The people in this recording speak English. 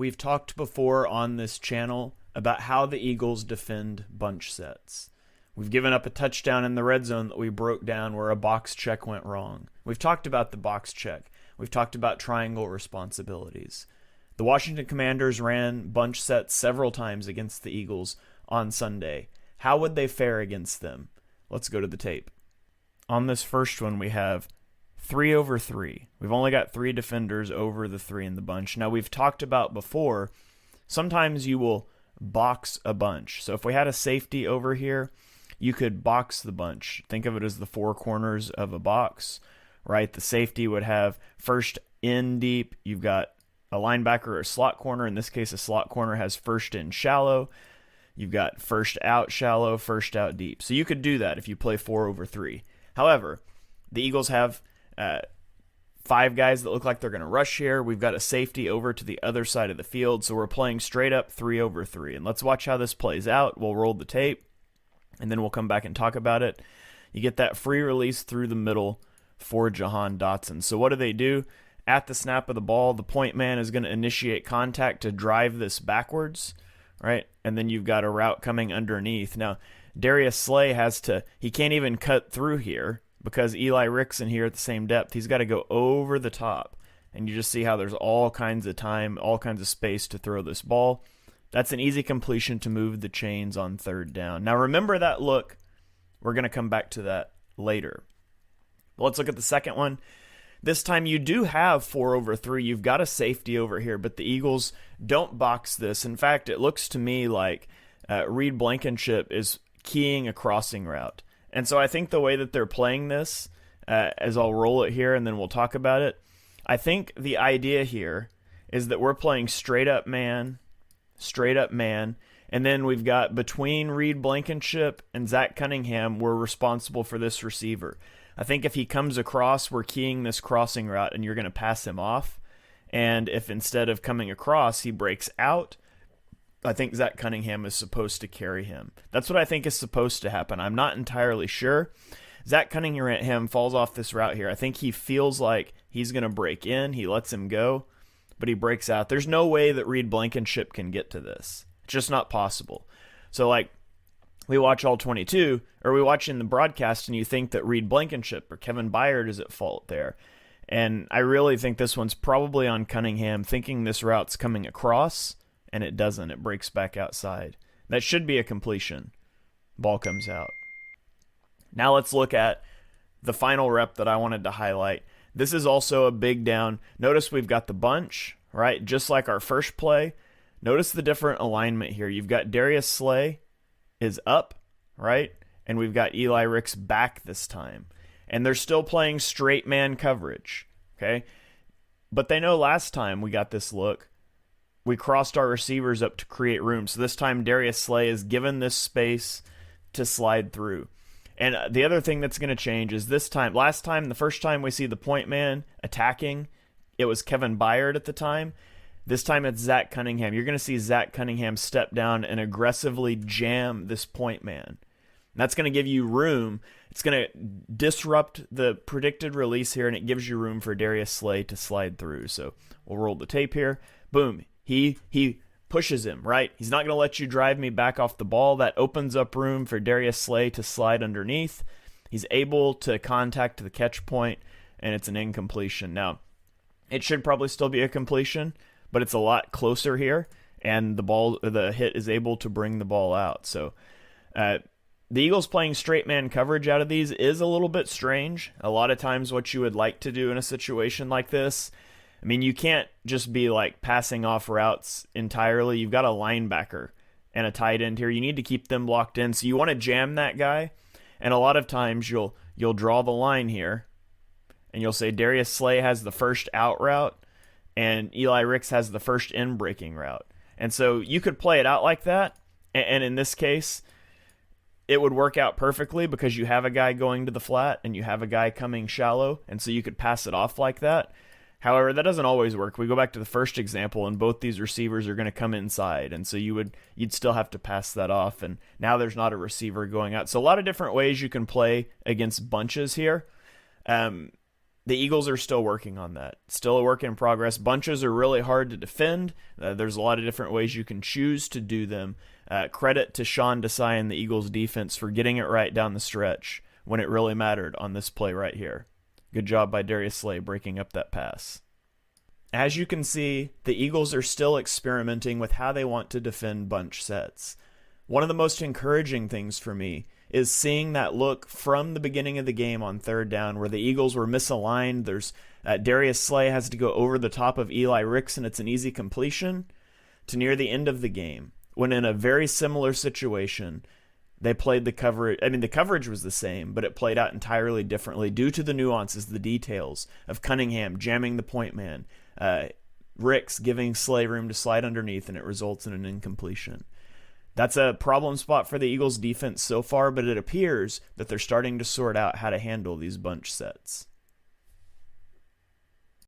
We've talked before on this channel about how the Eagles defend bunch sets. We've given up a touchdown in the red zone that we broke down where a box check went wrong. We've talked about the box check. We've talked about triangle responsibilities. The Washington Commanders ran bunch sets several times against the Eagles on Sunday. How would they fare against them? Let's go to the tape. On this first one, we have 3 over 3. We've only got 3 defenders over the 3 in the bunch. Now, we've talked about before, sometimes you will box a bunch. So if we had a safety over here, you could box the bunch. Think of it as the 4 corners of a box, right? The safety would have first in deep. You've got a linebacker or a slot corner. In this case, a slot corner has first in shallow. You've got first out shallow, first out deep. So you could do that if you play 4 over 3. However, the Eagles have 5 guys that look like they're going to rush here. We've got a safety over to the other side of the field, so we're playing straight up 3 over 3. And let's watch how this plays out. We'll roll the tape, and then we'll come back and talk about it. You get that free release through the middle for Jahan Dotson. So what do? At the snap of the ball, the point man is going to initiate contact to drive this backwards, right? And then you've got a route coming underneath. Now, Darius Slay he can't even cut through here, because Eli Rick's in here at the same depth. He's got to go over the top. And you just see how there's all kinds of time, all kinds of space to throw this ball. That's an easy completion to move the chains on 3rd down. Now remember that look. We're going to come back to that later. But let's look at the second one. This time you do have 4 over 3. You've got a safety over here, but the Eagles don't box this. In fact, it looks to me like Reed Blankenship is keying a crossing route. And so I think the way that they're playing this, as I'll roll it here and then we'll talk about it, I think the idea here is that we're playing straight up man, and then we've got between Reed Blankenship and Zach Cunningham, we're responsible for this receiver. I think if he comes across, we're keying this crossing route and you're going to pass him off. And if instead of coming across, he breaks out, I think Zach Cunningham is supposed to carry him. That's what I think is supposed to happen. I'm not entirely sure. Zach Cunningham falls off this route here. I think he feels like he's going to break in. He lets him go, but he breaks out. There's no way that Reed Blankenship can get to this. It's just not possible. So, like, we watch All-22, or we watch in the broadcast, and you think that Reed Blankenship or Kevin Byard is at fault there. And I really think this one's probably on Cunningham, thinking this route's coming across, and it doesn't. It breaks back outside. That should be a completion. Ball comes out. Now let's look at the final rep that I wanted to highlight. This is also a big down. Notice we've got the bunch, right? Just like our first play. Notice the different alignment here. You've got Darius Slay is up, right? And we've got Eli Ricks back this time. And they're still playing straight man coverage, okay? But they know last time we got this look, we crossed our receivers up to create room. So this time Darius Slay is given this space to slide through. And the other thing that's going to change is this time. Last time, the first time we see the point man attacking, it was Kevin Byard at the time. This time it's Zach Cunningham. You're going to see Zach Cunningham step down and aggressively jam this point man. And that's going to give you room. It's going to disrupt the predicted release here, and it gives you room for Darius Slay to slide through. So we'll roll the tape here. Boom. He pushes him, right? He's not going to let you drive me back off the ball. That opens up room for Darius Slay to slide underneath. He's able to contact the catch point, and it's an incompletion. Now, it should probably still be a completion, but it's a lot closer here, and the hit is able to bring the ball out. So the Eagles playing straight man coverage out of these is a little bit strange. A lot of times what you would like to do in a situation like this, I mean, you can't just be like passing off routes entirely. You've got a linebacker and a tight end here. You need to keep them locked in. So you want to jam that guy. And a lot of times you'll draw the line here and you'll say Darius Slay has the first out route and Eli Ricks has the first in breaking route. And so you could play it out like that. And in this case, it would work out perfectly because you have a guy going to the flat and you have a guy coming shallow. And so you could pass it off like that. However, that doesn't always work. We go back to the first example, and both these receivers are going to come inside, and so you'd still have to pass that off, and now there's not a receiver going out. So a lot of different ways you can play against bunches here. The Eagles are still working on that. Still a work in progress. Bunches are really hard to defend. There's a lot of different ways you can choose to do them. Credit to Sean Desai and the Eagles defense for getting it right down the stretch when it really mattered on this play right here. Good job by Darius Slay breaking up that pass. As you can see, the Eagles are still experimenting with how they want to defend bunch sets. One of the most encouraging things for me is seeing that look from the beginning of the game on third down where the Eagles were misaligned. There's Darius Slay has to go over the top of Eli Ricks and it's an easy completion, to near the end of the game when in a very similar situation they played the coverage. I mean, the coverage was the same, but it played out entirely differently due to the nuances, the details of Cunningham jamming the point man, Ricks giving Slay room to slide underneath, and it results in an incompletion. That's a problem spot for the Eagles defense so far, but it appears that they're starting to sort out how to handle these bunch sets.